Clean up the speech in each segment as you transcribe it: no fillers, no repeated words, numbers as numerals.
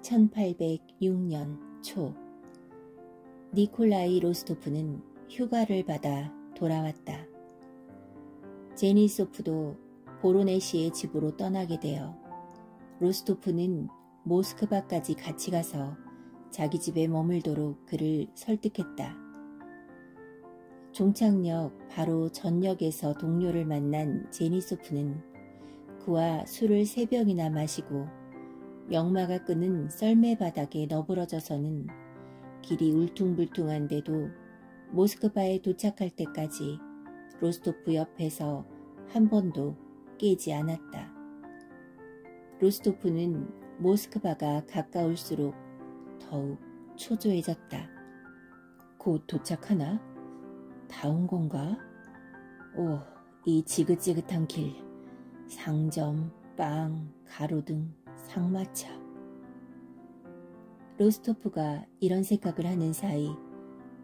1806년 초 니콜라이 로스토프는 휴가를 받아 돌아왔다. 제니소프도 보로네시의 집으로 떠나게 되어 로스토프는 모스크바까지 같이 가서 자기 집에 머물도록 그를 설득했다. 종착역 바로 전역에서 동료를 만난 제니소프는 그와 술을 3병이나 마시고 역마가 끄는 썰매 바닥에 너부러져서는 길이 울퉁불퉁한데도 모스크바에 도착할 때까지 로스토프 옆에서 한 번도 깨지 않았다. 로스토프는 모스크바가 가까울수록 더욱 초조해졌다. 곧 도착하나? 다 온 건가? 오, 이 지긋지긋한 길, 상점, 빵, 가로등, 상마차. 로스토프가 이런 생각을 하는 사이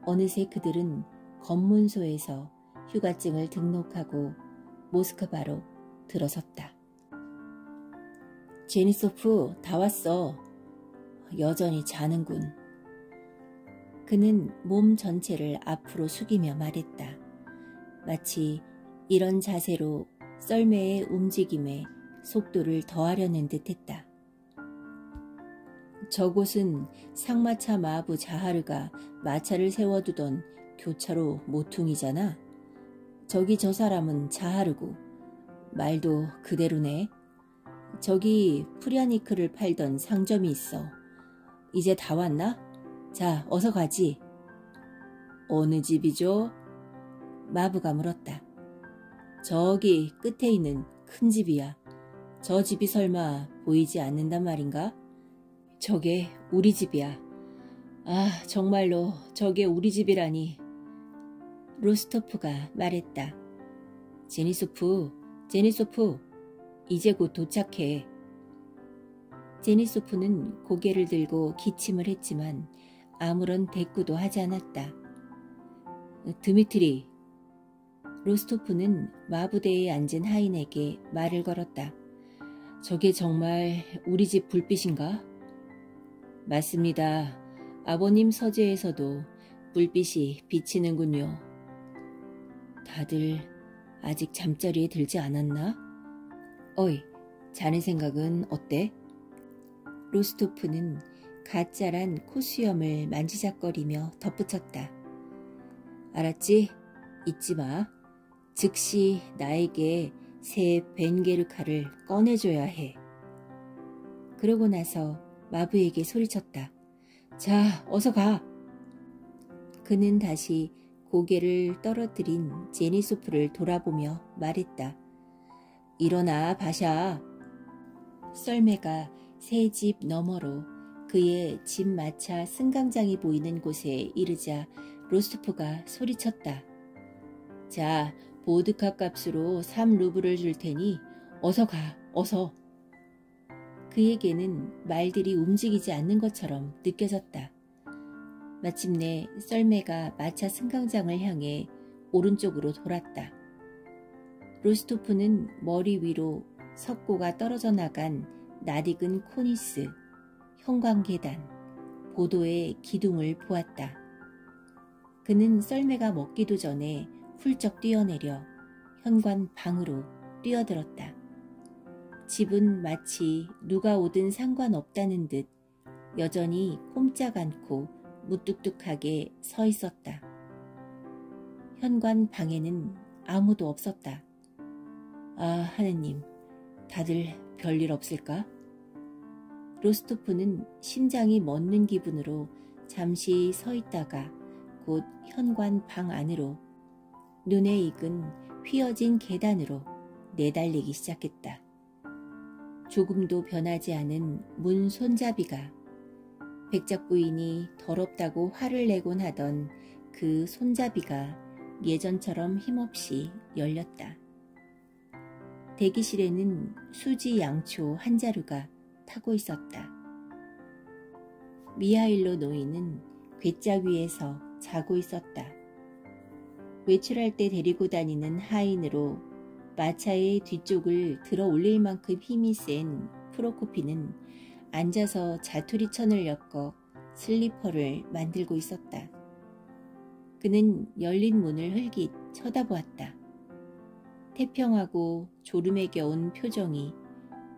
어느새 그들은 검문소에서 휴가증을 등록하고 모스크바로 들어섰다. 제니소프, 다 왔어. 여전히 자는군. 그는 몸 전체를 앞으로 숙이며 말했다. 마치 이런 자세로 썰매의 움직임에 속도를 더하려는 듯했다. 저곳은 상마차 마부 자하르가 마차를 세워두던 교차로 모퉁이잖아. 저기 저 사람은 자하르고 말도 그대로네. 저기 프리아니크를 팔던 상점이 있어. 이제 다 왔나? 자, 어서 가지. 어느 집이죠? 마부가 물었다. 저기 끝에 있는 큰 집이야. 저 집이 설마 보이지 않는단 말인가? 저게 우리 집이야. 아, 정말로 저게 우리 집이라니. 로스토프가 말했다. 제니소프, 이제 곧 도착해. 제니소프는 고개를 들고 기침을 했지만 아무런 대꾸도 하지 않았다. 드미트리. 로스토프는 마부대에 앉은 하인에게 말을 걸었다. 저게 정말 우리 집 불빛인가? 맞습니다. 아버님 서재에서도 불빛이 비치는군요. 다들 아직 잠자리에 들지 않았나? 어이, 자네 생각은 어때? 로스토프는 가짜란 코수염을 만지작거리며 덧붙였다. 알았지? 잊지 마. 즉시 나에게 새 벤게르카를 꺼내줘야 해. 그러고 나서 마부에게 소리쳤다. 자, 어서 가. 그는 다시 고개를 떨어뜨린 제니소프를 돌아보며 말했다. 일어나, 바샤. 썰매가 새 집 너머로 그의 집 마차 승강장이 보이는 곳에 이르자 로스토프가 소리쳤다. 자, 보드카 값으로 3루블을 줄 테니 어서 가, 어서. 그에게는 말들이 움직이지 않는 것처럼 느껴졌다. 마침내 썰매가 마차 승강장을 향해 오른쪽으로 돌았다. 로스토프는 머리 위로 석고가 떨어져 나간 낯익은 코니스, 형광계단, 보도의 기둥을 보았다. 그는 썰매가 먹기도 전에 훌쩍 뛰어내려 현관 방으로 뛰어들었다. 집은 마치 누가 오든 상관없다는 듯 여전히 꼼짝 않고 무뚝뚝하게 서 있었다. 현관 방에는 아무도 없었다. 아, 하느님, 다들 별일 없을까? 로스토프는 심장이 멎는 기분으로 잠시 서 있다가 곧 현관 방 안으로 눈에 익은 휘어진 계단으로 내달리기 시작했다. 조금도 변하지 않은 문 손잡이가 백작 부인이 더럽다고 화를 내곤 하던 그 손잡이가 예전처럼 힘없이 열렸다. 대기실에는 수지 양초 한 자루가 타고 있었다. 미하일로 노인은 괴짝 위에서 자고 있었다. 외출할 때 데리고 다니는 하인으로 마차의 뒤쪽을 들어 올릴 만큼 힘이 센 프로코피는 앉아서 자투리천을 엮어 슬리퍼를 만들고 있었다. 그는 열린 문을 흘깃 쳐다보았다. 태평하고 졸음에 겨운 표정이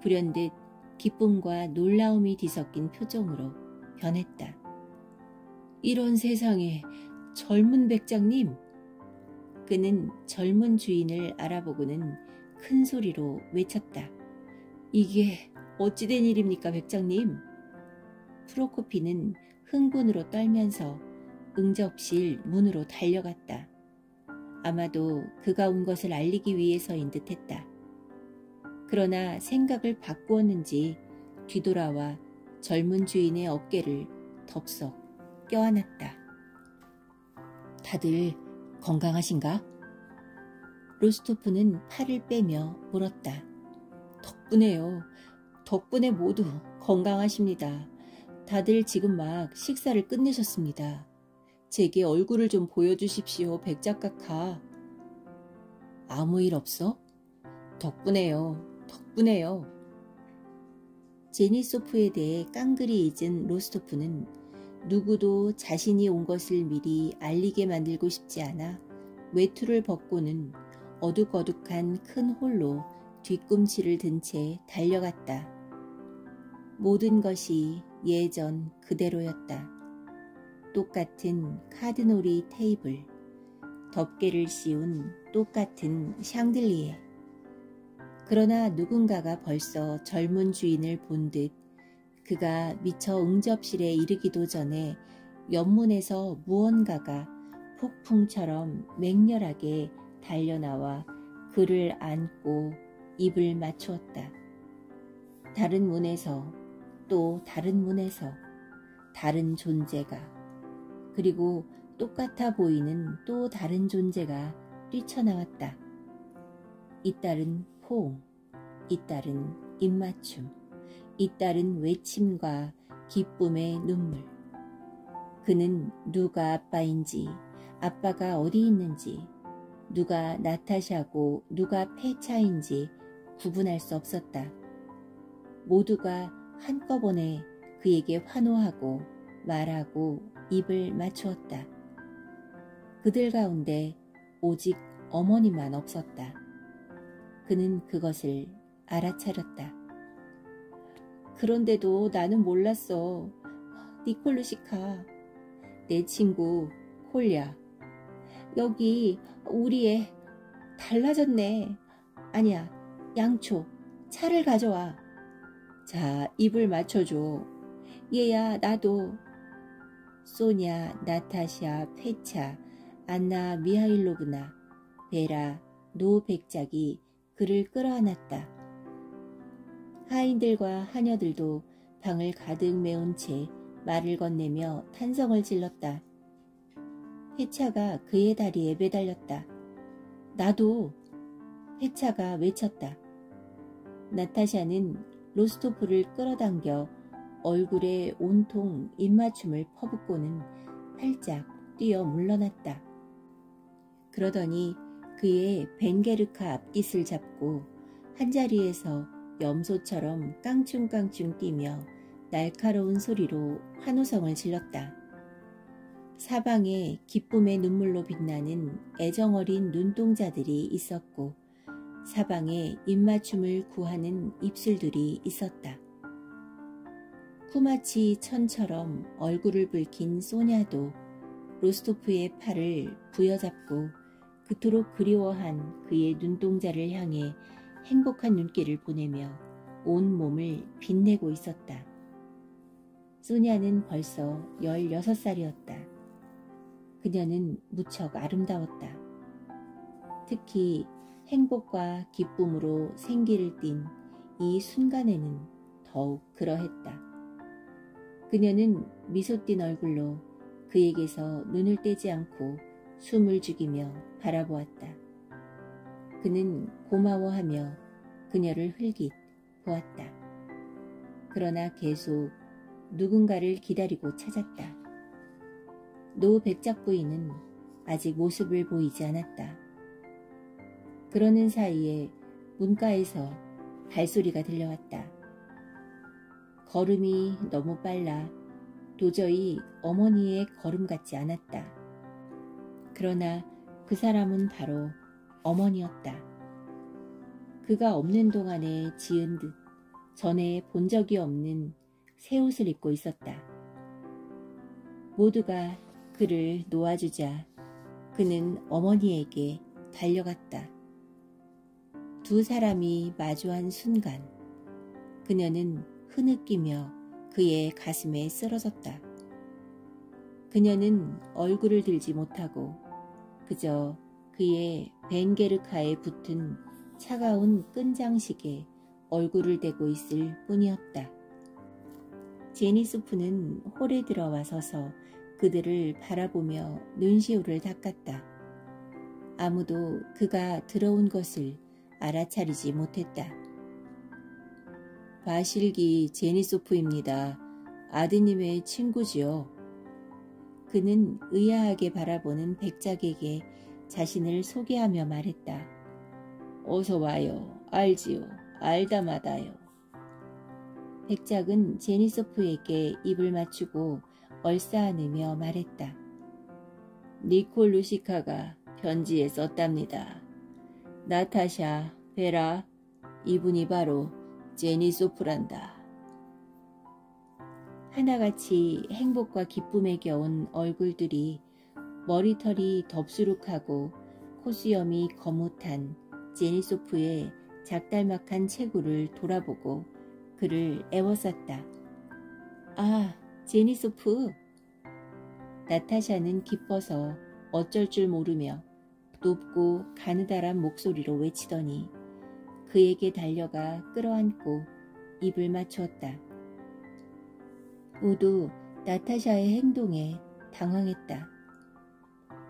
불현듯 기쁨과 놀라움이 뒤섞인 표정으로 변했다. 이런 세상에 젊은 백장님! 그는 젊은 주인을 알아보고는 큰 소리로 외쳤다. 이게 어찌된 일입니까, 백장님? 프로코피는 흥분으로 떨면서 응접실 문으로 달려갔다. 아마도 그가 온 것을 알리기 위해서인 듯했다. 그러나 생각을 바꾸었는지 뒤돌아와 젊은 주인의 어깨를 덥석 껴안았다. 다들 건강하신가? 로스토프는 팔을 빼며 물었다. 덕분에요. 덕분에 모두 건강하십니다. 다들 지금 막 식사를 끝내셨습니다. 제게 얼굴을 좀 보여주십시오, 백작가카. 아무 일 없어? 덕분에요. 덕분에요. 제니소프에 대해 깡그리 잊은 로스토프는 누구도 자신이 온 것을 미리 알리게 만들고 싶지 않아 외투를 벗고는 어둑어둑한 큰 홀로 뒤꿈치를 든 채 달려갔다. 모든 것이 예전 그대로였다. 똑같은 카드놀이 테이블, 덮개를 씌운 똑같은 샹들리에. 그러나 누군가가 벌써 젊은 주인을 본 듯 그가 미처 응접실에 이르기도 전에 옆문에서 무언가가 폭풍처럼 맹렬하게 달려나와 그를 안고 입을 맞추었다. 다른 문에서 또 다른 문에서 다른 존재가, 그리고 똑같아 보이는 또 다른 존재가 뛰쳐나왔다. 잇따른 포옹, 잇따른 입맞춤, 잇따른 외침과 기쁨의 눈물. 그는 누가 아빠인지, 아빠가 어디 있는지, 누가 나타샤고 누가 페차인지 구분할 수 없었다. 모두가 한꺼번에 그에게 환호하고 말하고 입을 맞추었다. 그들 가운데 오직 어머니만 없었다. 그는 그것을 알아차렸다. 그런데도 나는 몰랐어. 니콜루시카, 내 친구 콜야. 여기 우리 애 달라졌네. 아니야, 양초, 차를 가져와. 자, 입을 맞춰줘. 얘야, 나도. 소냐, 나타샤, 페차, 안나 미하일로브나, 베라, 노 백작이 그를 끌어안았다. 하인들과 하녀들도 방을 가득 메운 채 말을 건네며 탄성을 질렀다. 페차가 그의 다리에 매달렸다. 나도! 페차가 외쳤다. 나타샤는 로스토프를 끌어당겨 얼굴에 온통 입맞춤을 퍼붓고는 활짝 뛰어 물러났다. 그러더니 그의 벤게르카 앞깃을 잡고 한자리에서 염소처럼 깡충깡충 뛰며 날카로운 소리로 환호성을 질렀다. 사방에 기쁨의 눈물로 빛나는 애정어린 눈동자들이 있었고 사방에 입맞춤을 구하는 입술들이 있었다. 쿠마치 천처럼 얼굴을 붉힌 소냐도 로스토프의 팔을 부여잡고 그토록 그리워한 그의 눈동자를 향해 행복한 눈길을 보내며 온 몸을 빛내고 있었다. 소냐는 벌써 16살이었다. 그녀는 무척 아름다웠다. 특히 행복과 기쁨으로 생기를 띤 이 순간에는 더욱 그러했다. 그녀는 미소 띤 얼굴로 그에게서 눈을 떼지 않고 숨을 죽이며 바라보았다. 그는 고마워하며 그녀를 흘깃 보았다. 그러나 계속 누군가를 기다리고 찾았다. 노 백작 부인은 아직 모습을 보이지 않았다. 그러는 사이에 문가에서 발소리가 들려왔다. 걸음이 너무 빨라 도저히 어머니의 걸음 같지 않았다. 그러나 그 사람은 바로 어머니였다. 그가 없는 동안에 지은 듯 전에 본 적이 없는 새 옷을 입고 있었다. 모두가 그를 놓아주자 그는 어머니에게 달려갔다. 두 사람이 마주한 순간 그녀는 흐느끼며 그의 가슴에 쓰러졌다. 그녀는 얼굴을 들지 못하고 그저 그의 벤게르카에 붙은 차가운 끈장식에 얼굴을 대고 있을 뿐이었다. 제니소프는 홀에 들어와 서서 그들을 바라보며 눈시울을 닦았다. 아무도 그가 들어온 것을 알아차리지 못했다. 바실기 제니소프입니다. 아드님의 친구지요. 그는 의아하게 바라보는 백작에게 자신을 소개하며 말했다. 어서 와요. 알지요. 알다마다요. 백작은 제니소프에게 입을 맞추고 얼싸안으며 말했다. 니콜 루시카가 편지에 썼답니다. 나타샤, 베라, 이분이 바로 제니소프란다. 하나같이 행복과 기쁨에 겨운 얼굴들이 머리털이 덥수룩하고 콧수염이 거뭇한 제니소프의 작달막한 체구를 돌아보고 그를 애워쌌다. 아, 제니소프! 나타샤는 기뻐서 어쩔 줄 모르며 높고 가느다란 목소리로 외치더니 그에게 달려가 끌어안고 입을 맞추었다. 모두 나타샤의 행동에 당황했다.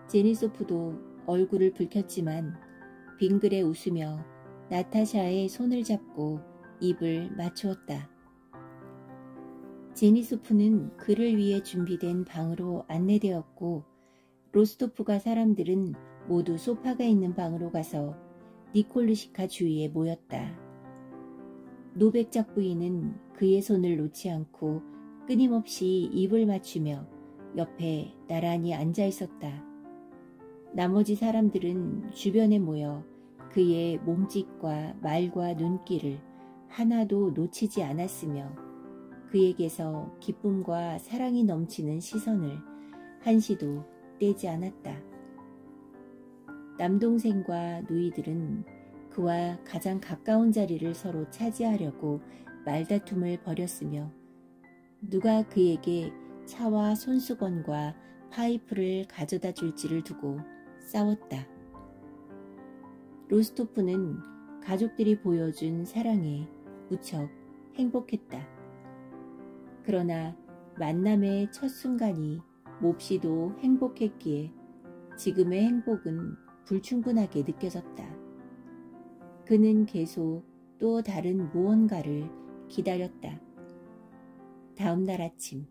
제니소프도 얼굴을 붉혔지만 빙그레 웃으며 나타샤의 손을 잡고 입을 맞추었다. 제니소프는 그를 위해 준비된 방으로 안내되었고 로스토프가 사람들은 모두 소파가 있는 방으로 가서 니콜루시카 주위에 모였다. 노백작 부인은 그의 손을 놓지 않고 끊임없이 입을 맞추며 옆에 나란히 앉아 있었다. 나머지 사람들은 주변에 모여 그의 몸짓과 말과 눈길을 하나도 놓치지 않았으며 그에게서 기쁨과 사랑이 넘치는 시선을 한시도 떼지 않았다. 남동생과 누이들은 그와 가장 가까운 자리를 서로 차지하려고 말다툼을 벌였으며 누가 그에게 차와 손수건과 파이프를 가져다 줄지를 두고 싸웠다. 로스토프는 가족들이 보여준 사랑에 무척 행복했다. 그러나 만남의 첫 순간이 몹시도 행복했기에 지금의 행복은 불충분하게 느껴졌다. 그는 계속 또 다른 무언가를 기다렸다. 다음 날 아침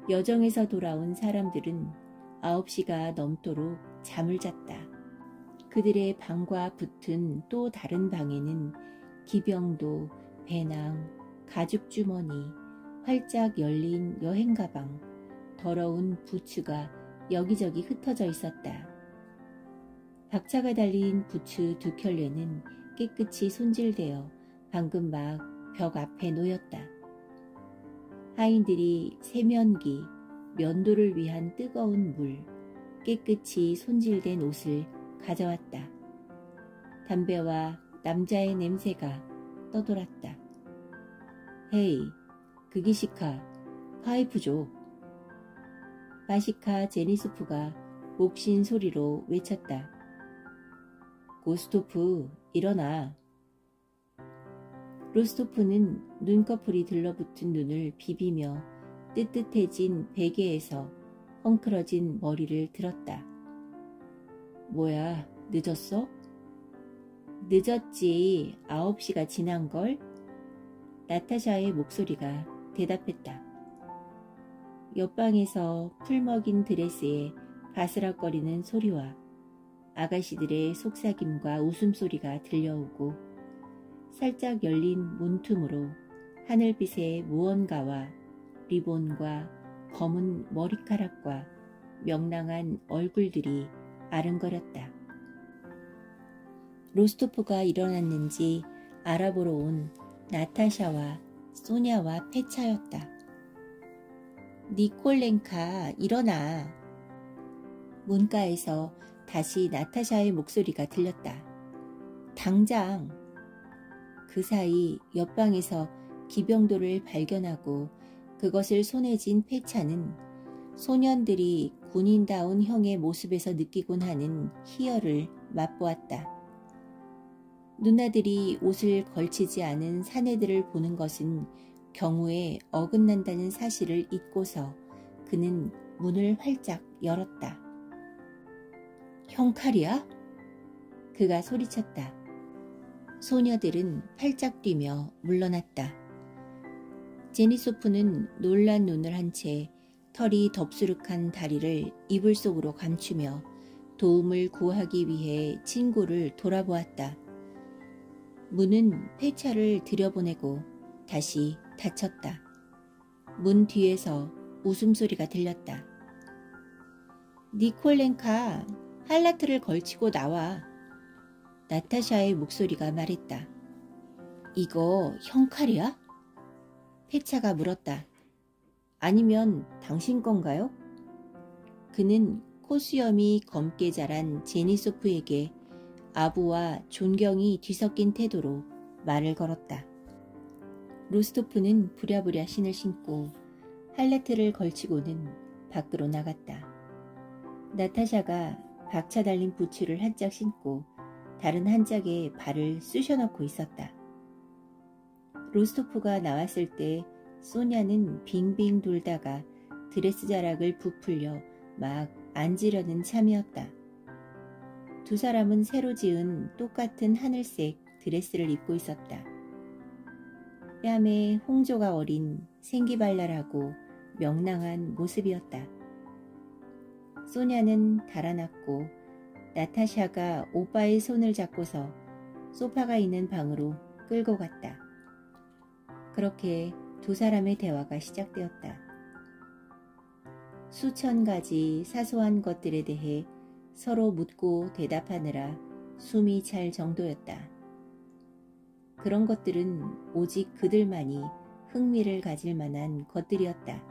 여정에서 돌아온 사람들은 9시가 넘도록 잠을 잤다. 그들의 방과 붙은 또 다른 방에는 기병도, 배낭, 가죽주머니, 활짝 열린 여행가방, 더러운 부츠가 여기저기 흩어져 있었다. 박차가 달린 부츠 2켤레는 깨끗이 손질되어 방금 막 벽 앞에 놓였다. 하인들이 세면기, 면도를 위한 뜨거운 물, 깨끗이 손질된 옷을 가져왔다. 담배와 남자의 냄새가 떠돌았다. 헤이, 그기시카, 파이프 줘. 바시카 제니소프가 목신 소리로 외쳤다. 고스토프, 일어나. 로스토프는 눈꺼풀이 들러붙은 눈을 비비며 뜨뜻해진 베개에서 헝클어진 머리를 들었다. 뭐야, 늦었어? 늦었지, 9시가 지난걸? 나타샤의 목소리가 대답했다. 옆방에서 풀먹인 드레스에 바스락거리는 소리와 아가씨들의 속삭임과 웃음소리가 들려오고 살짝 열린 문틈으로 하늘빛의 무언가와 리본과 검은 머리카락과 명랑한 얼굴들이 아른거렸다. 로스토프가 일어났는지 알아보러 온 나타샤와 소냐와 페차였다. 니콜렌카, 일어나. 문가에서 다시 나타샤의 목소리가 들렸다. 당장. 그 사이 옆방에서 기병도를 발견하고 그것을 손에 쥔 페차는 소년들이 군인다운 형의 모습에서 느끼곤 하는 희열을 맛보았다. 누나들이 옷을 걸치지 않은 사내들을 보는 것은 경우에 어긋난다는 사실을 잊고서 그는 문을 활짝 열었다. 형 칼이야? 그가 소리쳤다. 소녀들은 팔짝 뛰며 물러났다. 제니소프는 놀란 눈을 한 채 털이 덥수룩한 다리를 이불 속으로 감추며 도움을 구하기 위해 친구를 돌아보았다. 문은 페차를 들여보내고 다시 닫혔다. 문 뒤에서 웃음소리가 들렸다. 니콜렌카, 할라트를 걸치고 나와. 나타샤의 목소리가 말했다. 이거 형 칼이야? 페차가 물었다. 아니면 당신 건가요? 그는 코수염이 검게 자란 제니소프에게 아부와 존경이 뒤섞인 태도로 말을 걸었다. 로스토프는 부랴부랴 신을 신고 할레트를 걸치고는 밖으로 나갔다. 나타샤가 박차 달린 부츠를 한 짝 신고 다른 한 짝에 발을 쑤셔넣고 있었다. 로스토프가 나왔을 때 소냐는 빙빙 돌다가 드레스 자락을 부풀려 막 앉으려는 참이었다. 두 사람은 새로 지은 똑같은 하늘색 드레스를 입고 있었다. 뺨에 홍조가 어린 생기발랄하고 명랑한 모습이었다. 소냐는 달아났고 나타샤가 오빠의 손을 잡고서 소파가 있는 방으로 끌고 갔다. 그렇게 두 사람의 대화가 시작되었다. 수천 가지 사소한 것들에 대해 서로 묻고 대답하느라 숨이 찰 정도였다. 그런 것들은 오직 그들만이 흥미를 가질 만한 것들이었다.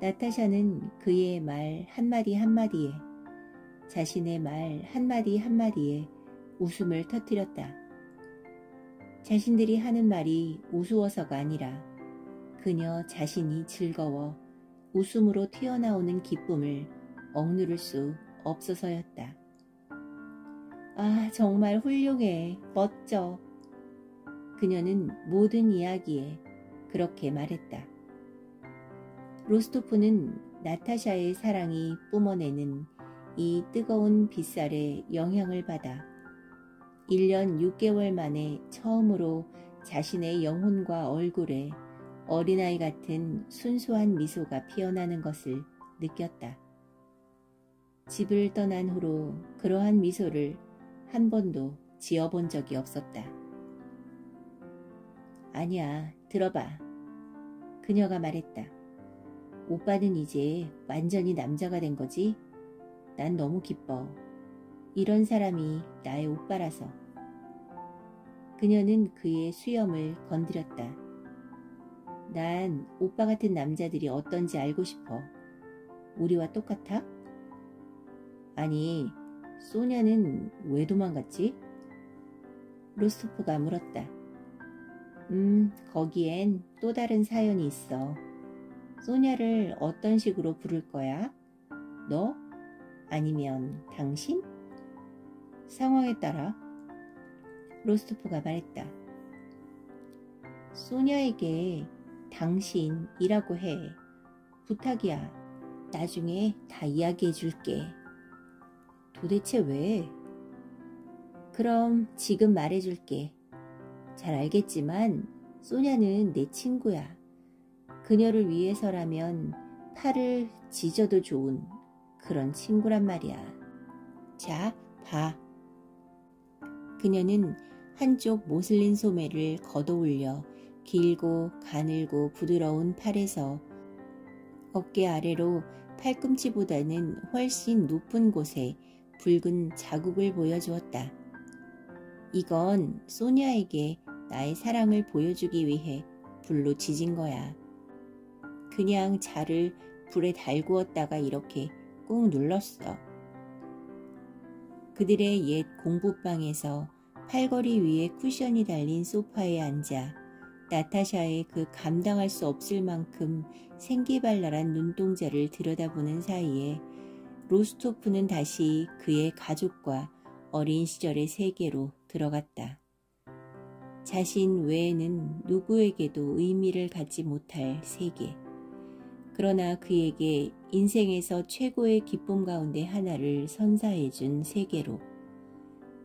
나타샤는 그의 말 한마디 한마디에, 자신의 말 한마디 한마디에 웃음을 터뜨렸다. 자신들이 하는 말이 우스워서가 아니라 그녀 자신이 즐거워 웃음으로 튀어나오는 기쁨을 억누를 수 없어서였다. 아, 정말 훌륭해. 멋져. 그녀는 모든 이야기에 그렇게 말했다. 로스토프는 나타샤의 사랑이 뿜어내는 이 뜨거운 빗살에 영향을 받아 1년 6개월 만에 처음으로 자신의 영혼과 얼굴에 어린아이 같은 순수한 미소가 피어나는 것을 느꼈다. 집을 떠난 후로 그러한 미소를 한 번도 지어본 적이 없었다. 아니야, 들어봐. 그녀가 말했다. 오빠는 이제 완전히 남자가 된 거지? 난 너무 기뻐. 이런 사람이 나의 오빠라서. 그녀는 그의 수염을 건드렸다. 난 오빠 같은 남자들이 어떤지 알고 싶어. 우리와 똑같아? 아니, 소냐는 왜 도망갔지? 로스토프가 물었다. 거기엔 또 다른 사연이 있어. 소냐를 어떤 식으로 부를 거야? 너? 아니면 당신? 상황에 따라. 로스토프가 말했다. 소냐에게 당신이라고 해. 부탁이야. 나중에 다 이야기해 줄게. 도대체 왜? 그럼 지금 말해줄게. 잘 알겠지만 소냐는 내 친구야. 그녀를 위해서라면 팔을 찢어도 좋은 그런 친구란 말이야. 자, 봐. 그녀는 한쪽 모슬린 소매를 걷어올려 길고 가늘고 부드러운 팔에서 어깨 아래로 팔꿈치보다는 훨씬 높은 곳에 붉은 자국을 보여주었다. 이건 소냐에게 나의 사랑을 보여주기 위해 불로 지진 거야. 그냥 자를 불에 달구었다가 이렇게 꾹 눌렀어. 그들의 옛 공부방에서 팔걸이 위에 쿠션이 달린 소파에 앉아 나타샤의 그 감당할 수 없을 만큼 생기발랄한 눈동자를 들여다보는 사이에 로스토프는 다시 그의 가족과 어린 시절의 세계로 들어갔다. 자신 외에는 누구에게도 의미를 갖지 못할 세계. 그러나 그에게 인생에서 최고의 기쁨 가운데 하나를 선사해준 세계로.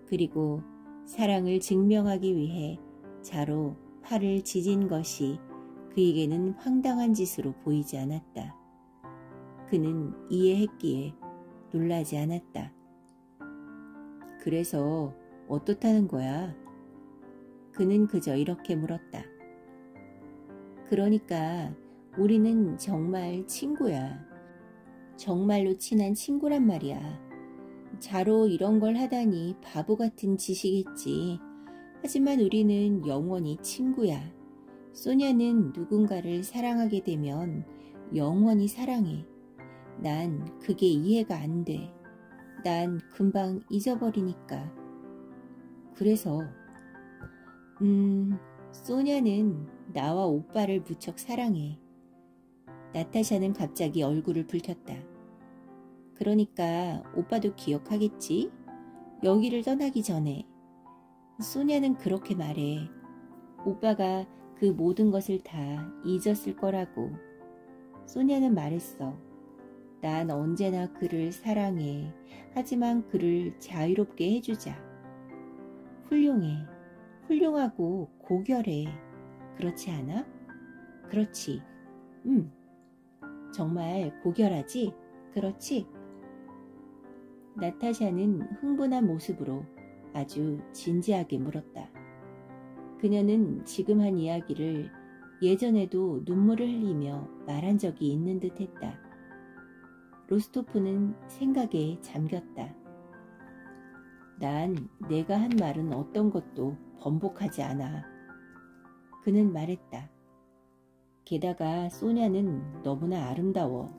그리고 사랑을 증명하기 위해 자로 팔을 지진 것이 그에게는 황당한 짓으로 보이지 않았다. 그는 이해했기에 놀라지 않았다. 그래서 어떻다는 거야? 그는 그저 이렇게 물었다. 그러니까 우리는 정말 친구야. 정말로 친한 친구란 말이야. 자로 이런 걸 하다니 바보 같은 짓이겠지. 하지만 우리는 영원히 친구야. 소냐는 누군가를 사랑하게 되면 영원히 사랑해. 난 그게 이해가 안 돼. 난 금방 잊어버리니까. 그래서 소냐는 나와 오빠를 무척 사랑해. 나타샤는 갑자기 얼굴을 붉혔다. 그러니까 오빠도 기억하겠지? 여기를 떠나기 전에. 소냐는 그렇게 말해. 오빠가 그 모든 것을 다 잊었을 거라고. 소냐는 말했어. 난 언제나 그를 사랑해. 하지만 그를 자유롭게 해주자. 훌륭해. 훌륭하고 고결해. 그렇지 않아? 그렇지. 정말 고결하지? 그렇지? 나타샤는 흥분한 모습으로 아주 진지하게 물었다. 그녀는 지금 한 이야기를 예전에도 눈물을 흘리며 말한 적이 있는 듯 했다. 로스토프는 생각에 잠겼다. 난 내가 한 말은 어떤 것도 번복하지 않아. 그는 말했다. 게다가 소냐는 너무나 아름다워.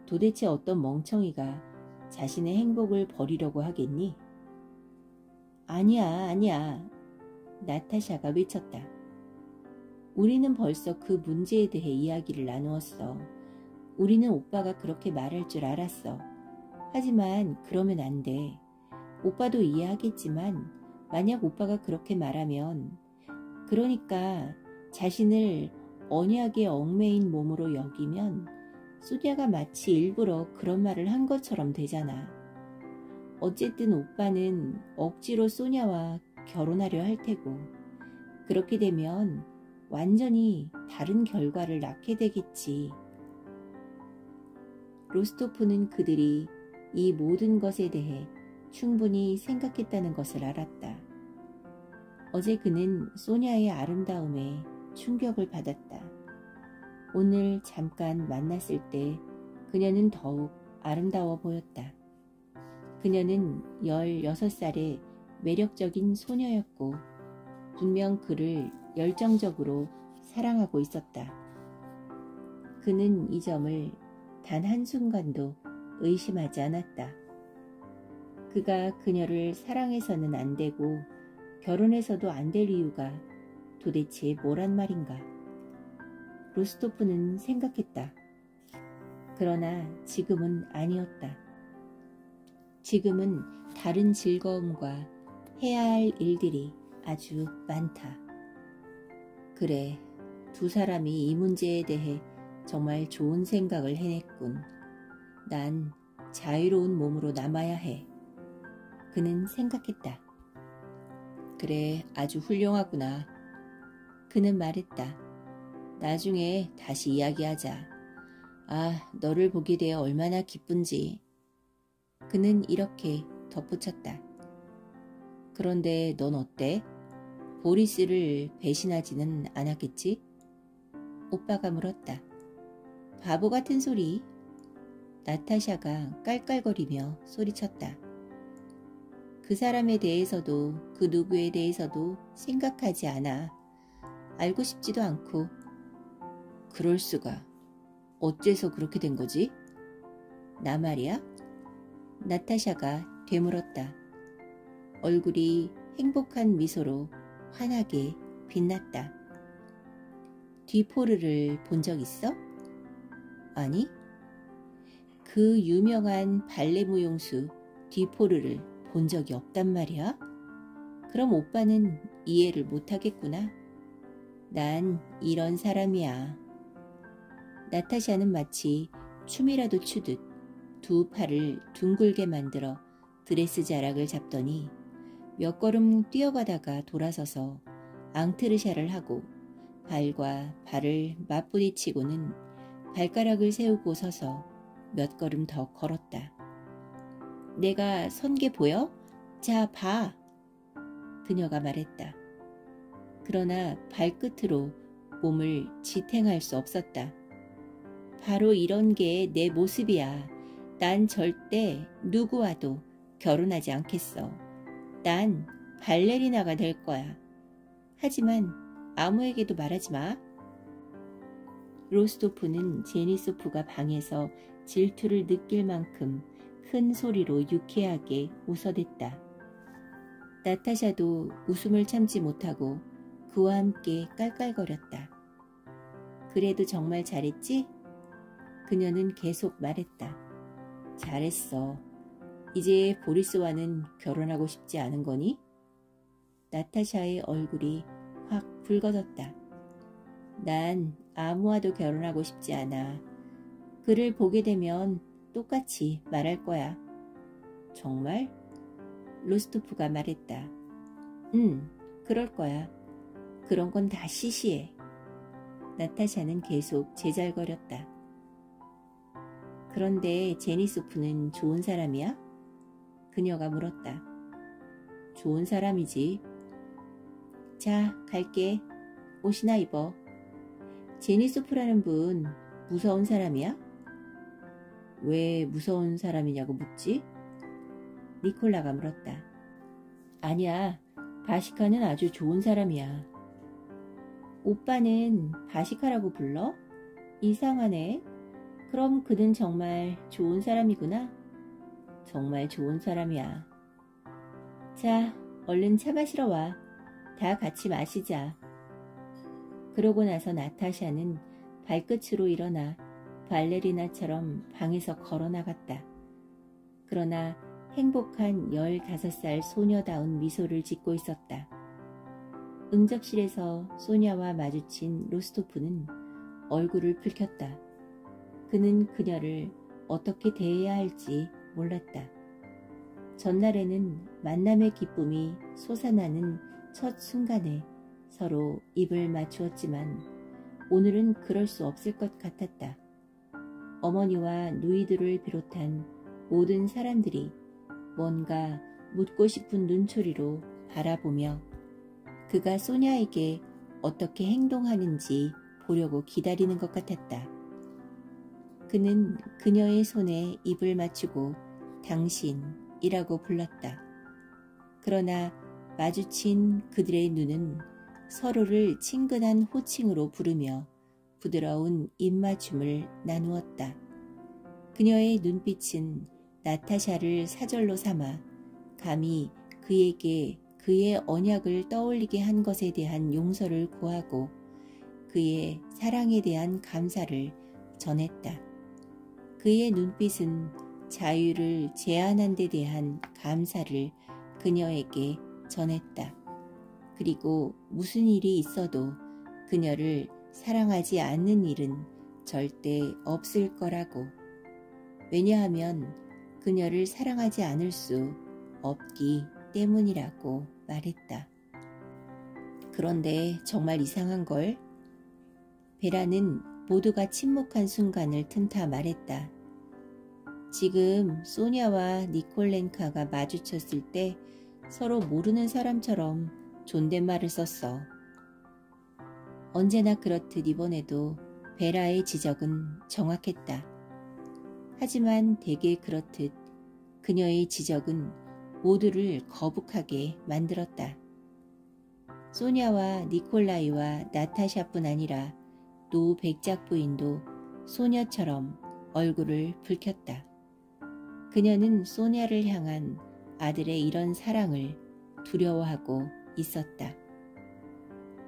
도대체 어떤 멍청이가 자신의 행복을 버리려고 하겠니? 아니야. 나타샤가 외쳤다. 우리는 벌써 그 문제에 대해 이야기를 나누었어. 우리는 오빠가 그렇게 말할 줄 알았어. 하지만 그러면 안 돼. 오빠도 이해하겠지만 만약 오빠가 그렇게 말하면 그러니까 자신을 언약에 얽매인 몸으로 여기면 소냐가 마치 일부러 그런 말을 한 것처럼 되잖아. 어쨌든 오빠는 억지로 소냐와 결혼하려 할 테고 그렇게 되면 완전히 다른 결과를 낳게 되겠지. 로스토프는 그들이 이 모든 것에 대해 충분히 생각했다는 것을 알았다. 어제 그는 소냐의 아름다움에 충격을 받았다. 오늘 잠깐 만났을 때 그녀는 더욱 아름다워 보였다. 그녀는 16살의 매력적인 소녀였고 분명 그를 열정적으로 사랑하고 있었다. 그는 이 점을 단 한순간도 의심하지 않았다. 그가 그녀를 사랑해서는 안 되고 결혼해서도 안 될 이유가 도대체 뭐란 말인가? 로스토프는 생각했다. 그러나 지금은 아니었다. 지금은 다른 즐거움과 해야 할 일들이 아주 많다. 그래, 두 사람이 이 문제에 대해 정말 좋은 생각을 해냈군. 난 자유로운 몸으로 남아야 해. 그는 생각했다. 그래, 아주 훌륭하구나. 그는 말했다. 나중에 다시 이야기하자. 아, 너를 보게 되어 얼마나 기쁜지. 그는 이렇게 덧붙였다. 그런데 넌 어때? 보리스를 배신하지는 않았겠지? 오빠가 물었다. 바보 같은 소리. 나타샤가 깔깔거리며 소리쳤다. 그 사람에 대해서도 그 누구에 대해서도 생각하지 않아. 알고 싶지도 않고. 그럴 수가. 어째서 그렇게 된 거지? 나 말이야? 나타샤가 되물었다. 얼굴이 행복한 미소로 환하게 빛났다. 뒤포르를 본 적 있어? 아니? 그 유명한 발레 무용수 뒤포르를 본 적이 없단 말이야? 그럼 오빠는 이해를 못하겠구나. 난 이런 사람이야. 나타샤는 마치 춤이라도 추듯 두 팔을 둥글게 만들어 드레스 자락을 잡더니 몇 걸음 뛰어가다가 돌아서서 앙트르샤를 하고 발과 발을 맞부딪히고는 발가락을 세우고 서서 몇 걸음 더 걸었다. 내가 선 게 보여? 자, 봐. 그녀가 말했다. 그러나 발끝으로 몸을 지탱할 수 없었다. 바로 이런 게 내 모습이야. 난 절대 누구와도 결혼하지 않겠어. 난 발레리나가 될 거야. 하지만 아무에게도 말하지 마. 로스토프는 제니소프가 방에서 질투를 느낄 만큼 큰 소리로 유쾌하게 웃어댔다. 나타샤도 웃음을 참지 못하고 그와 함께 깔깔거렸다. 그래도 정말 잘했지? 그녀는 계속 말했다. 잘했어. 이제 보리스와는 결혼하고 싶지 않은 거니? 나타샤의 얼굴이 확 붉어졌다. 난 아무와도 결혼하고 싶지 않아. 그를 보게 되면 똑같이 말할 거야. 정말? 로스토프가 말했다. 그럴 거야. 그런 건 다 시시해. 나타샤는 계속 제잘거렸다. 그런데 제니소프는 좋은 사람이야? 그녀가 물었다. 좋은 사람이지. 자, 갈게. 옷이나 입어. 제니소프라는 분 무서운 사람이야? 왜 무서운 사람이냐고 묻지? 니콜라가 물었다. 아니야, 바시카는 아주 좋은 사람이야. 오빠는 바시카라고 불러? 이상하네. 그럼 그는 정말 좋은 사람이구나. 정말 좋은 사람이야. 자, 얼른 차 마시러 와. 다 같이 마시자. 그러고 나서 나타샤는 발끝으로 일어나 발레리나처럼 방에서 걸어나갔다. 그러나 행복한 15살 소녀다운 미소를 짓고 있었다. 응접실에서 소냐와 마주친 로스토프는 얼굴을 붉혔다. 그는 그녀를 어떻게 대해야 할지 몰랐다. 전날에는 만남의 기쁨이 솟아나는 첫 순간에 서로 입을 맞추었지만 오늘은 그럴 수 없을 것 같았다. 어머니와 누이들을 비롯한 모든 사람들이 뭔가 묻고 싶은 눈초리로 바라보며 그가 소냐에게 어떻게 행동하는지 보려고 기다리는 것 같았다. 그는 그녀의 손에 입을 맞추고 당신이라고 불렀다. 그러나 마주친 그들의 눈은 서로를 친근한 호칭으로 부르며 부드러운 입맞춤을 나누었다. 그녀의 눈빛은 나타샤를 사절로 삼아 감히 그에게 그의 언약을 떠올리게 한 것에 대한 용서를 구하고 그의 사랑에 대한 감사를 전했다. 그의 눈빛은 자유를 제한한 데 대한 감사를 그녀에게 전했다. 그리고 무슨 일이 있어도 그녀를 사랑하지 않는 일은 절대 없을 거라고. 왜냐하면 그녀를 사랑하지 않을 수 없기 때문이라고 말했다. 그런데 정말 이상한걸? 베라는 모두가 침묵한 순간을 틈타 말했다. 지금 소냐와 니콜렌카가 마주쳤을 때 서로 모르는 사람처럼 존댓말을 썼어. 언제나 그렇듯 이번에도 베라의 지적은 정확했다. 하지만 대개 그렇듯 그녀의 지적은 모두를 거북하게 만들었다. 소냐와 니콜라이와 나타샤뿐 아니라 또 백작 부인도 소녀처럼 얼굴을 붉혔다. 그녀는 소냐를 향한 아들의 이런 사랑을 두려워하고 있었다.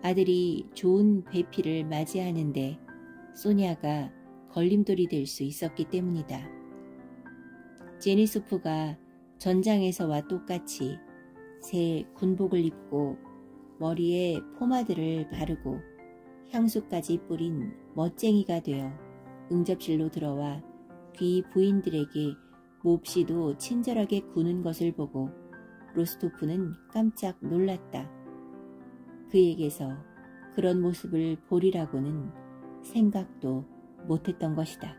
아들이 좋은 배필을 맞이하는데 소냐가 걸림돌이 될 수 있었기 때문이다. 제니소프가 전장에서와 똑같이 새 군복을 입고 머리에 포마드를 바르고 향수까지 뿌린 멋쟁이가 되어 응접실로 들어와 귀 부인들에게 몹시도 친절하게 구는 것을 보고 로스토프는 깜짝 놀랐다. 그에게서 그런 모습을 보리라고는 생각도 못했던 것이다.